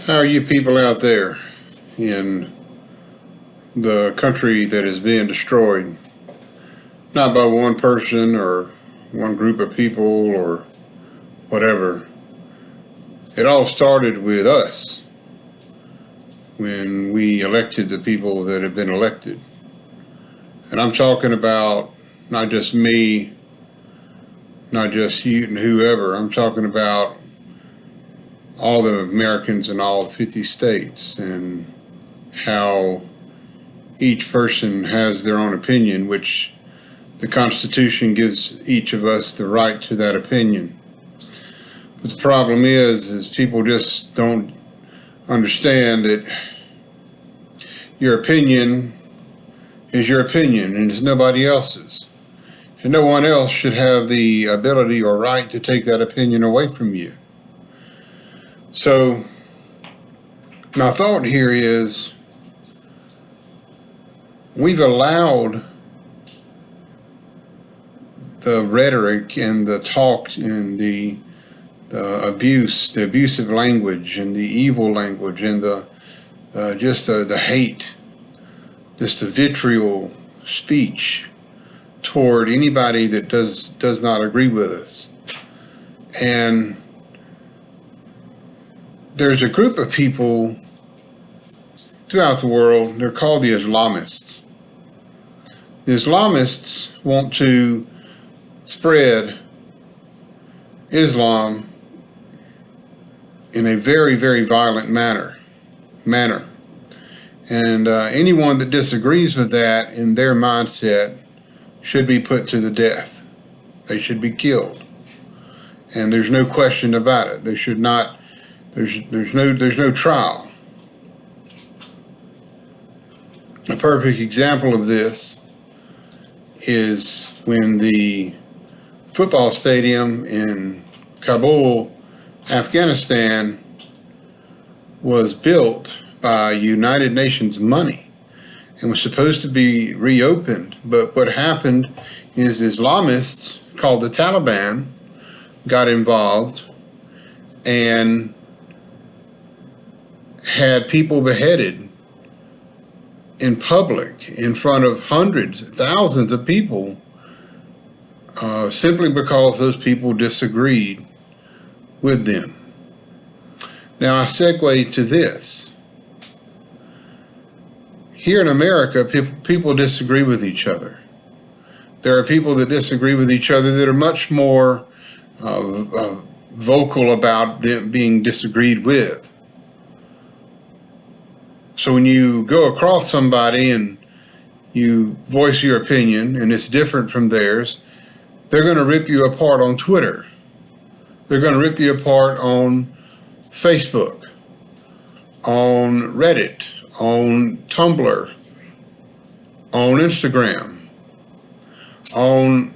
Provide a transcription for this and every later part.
How are you people out there in the country that is being destroyed? Not by one person or one group of people or whatever. It all started with us when we elected the people that have been elected. And I'm talking about not just me, not just you and whoever. I'm talking about all the Americans in all 50 states and how each person has their own opinion, which the Constitution gives each of us the right to that opinion. But the problem is people just don't understand that your opinion is your opinion and it's nobody else's. And no one else should have the ability or right to take that opinion away from you. So my thought here is we've allowed the rhetoric and the talk and the abuse, the abusive language and the evil language and the hate, just the vitriol speech toward anybody that does not agree with us. And there's a group of people throughout the world, they're called the Islamists. The Islamists want to spread Islam in a very, very violent manner. And anyone that disagrees with that in their mindset should be put to the death. They should be killed. And there's no question about it. They should not. There's no trial. A perfect example of this is when the football stadium in Kabul, Afghanistan, was built by United Nations money and was supposed to be reopened. But what happened is Islamists called the Taliban got involved and had people beheaded in public in front of hundreds, thousands of people, simply because those people disagreed with them. Now I segue to this. Here in America, people disagree with each other. There are people that disagree with each other that are much more vocal about them being disagreed with. So when you go across somebody and you voice your opinion and it's different from theirs, they're going to rip you apart on Twitter. They're going to rip you apart on Facebook, on Reddit, on Tumblr, on Instagram, on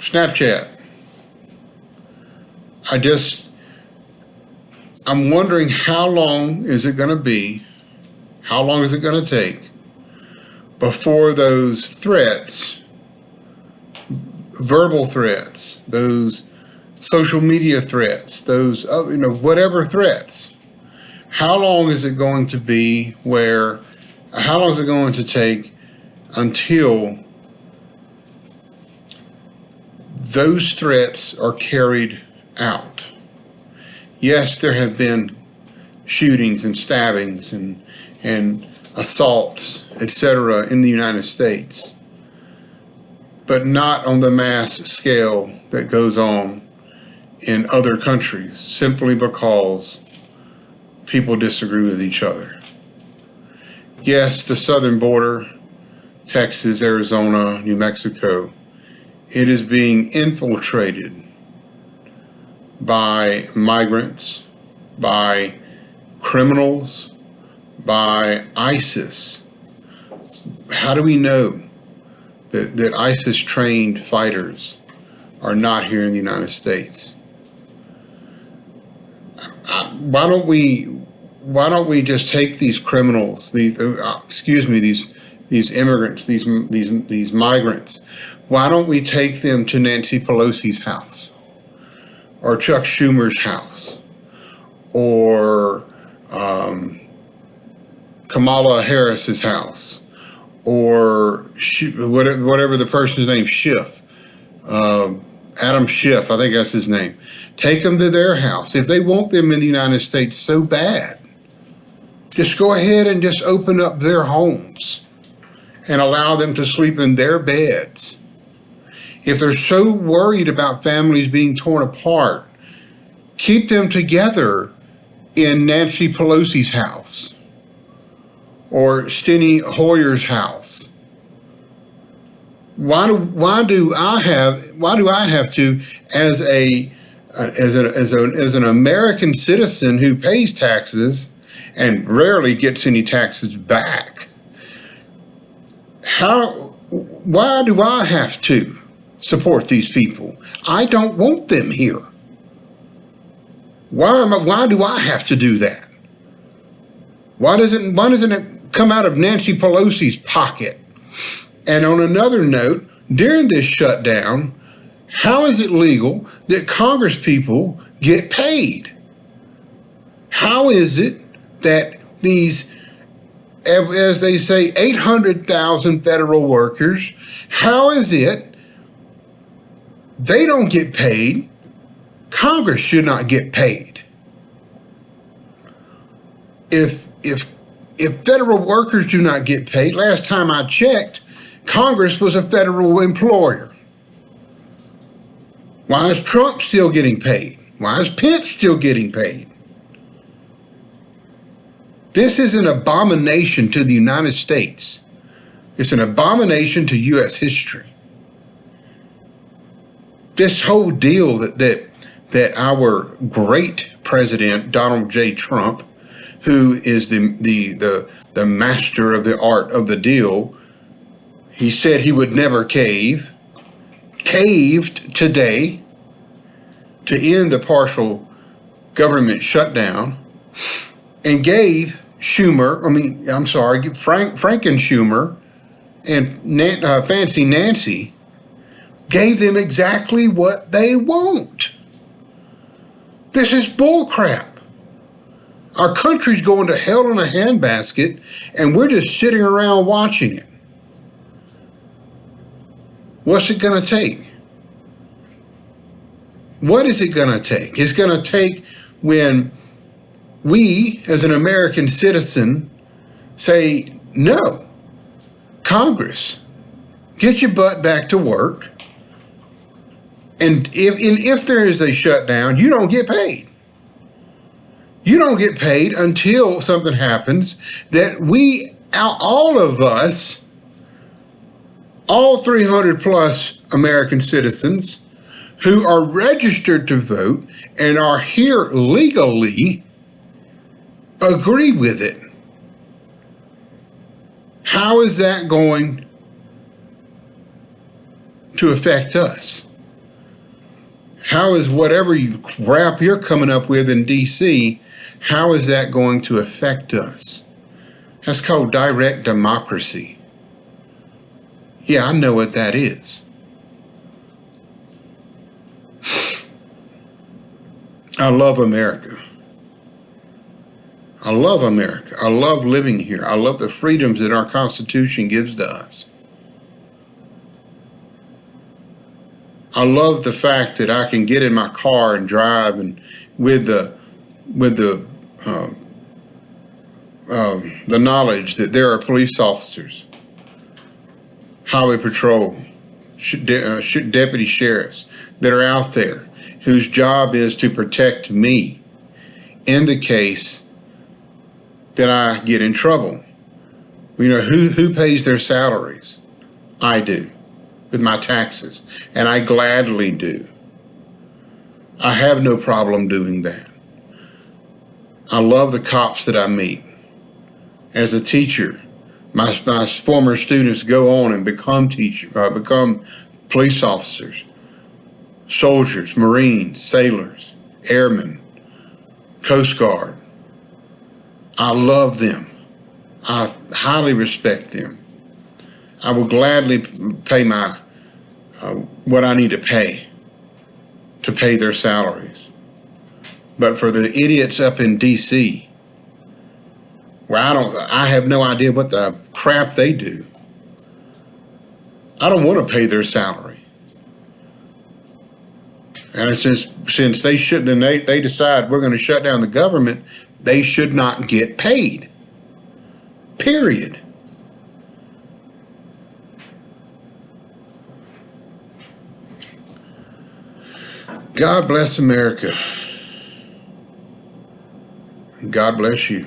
Snapchat. I'm wondering how long is it going to be, how long is it going to take before those threats, verbal threats, those social media threats, those, whatever threats, how long is it going to be how long is it going to take until those threats are carried out? Yes, there have been shootings and stabbings and assaults, etc. in the United States, but not on the mass scale that goes on in other countries, simply because people disagree with each other. Yes, the southern border, Texas, Arizona, New Mexico, it is being infiltrated by migrants, by criminals, by ISIS. How do we know that ISIS-trained fighters are not here in the United States? Why don't we just take these criminals, these immigrants, these migrants? Why don't we take them to Nancy Pelosi's house, or Chuck Schumer's house, or Kamala Harris's house, or whatever the person's name, Schiff, Adam Schiff, I think that's his name. Take them to their house. If they want them in the United States so bad, just go ahead and just open up their homes and allow them to sleep in their beds. If they're so worried about families being torn apart, keep them together in Nancy Pelosi's house or Steny Hoyer's house. Why do I have to, as an American citizen who pays taxes and rarely gets any taxes back, why do I have to support these people? I don't want them here. Why do I have to do that? Why doesn't it come out of Nancy Pelosi's pocket? And on another note, during this shutdown, how is it legal that Congress people get paid? How is it that these, as they say, 800,000 federal workers, how is it they don't get paid? Congress should not get paid. If federal workers do not get paid, last time I checked, Congress was a federal employer. Why is Trump still getting paid? Why is Pence still getting paid? This is an abomination to the United States. It's an abomination to U.S. history. This whole deal that our great president, Donald J. Trump, who is the master of the art of the deal, he said he would never caved today to end the partial government shutdown, and gave Franken Schumer and Fancy Nancy, gave them exactly what they want. This is bullcrap. Our country's going to hell in a handbasket, and we're just sitting around watching it. What's it going to take? What is it going to take? It's going to take when we, as an American citizen, say, no, Congress, get your butt back to work. And if there is a shutdown, you don't get paid. You don't get paid until something happens that all of us, all 300 plus American citizens who are registered to vote and are here legally, agree with it. How is that going to affect us? How is whatever crap you're coming up with in D.C., how is that going to affect us? That's called direct democracy. Yeah, I know what that is. I love America. I love America. I love living here. I love the freedoms that our Constitution gives to us. I love the fact that I can get in my car and drive, and with the knowledge that there are police officers, highway patrol, deputy sheriffs that are out there whose job is to protect me in the case that I get in trouble. You know, who pays their salaries? I do, with my taxes, and I gladly do. I have no problem doing that. I love the cops that I meet. As a teacher, my former students go on and become police officers, soldiers, Marines, sailors, airmen, Coast Guard. I love them. I highly respect them. I will gladly pay what I need to pay their salaries. But for the idiots up in D.C., where I have no idea what the crap they do. I don't want to pay their salary. And since they should, then they decide we're going to shut down the government, they should not get paid. Period. God bless America. God bless you.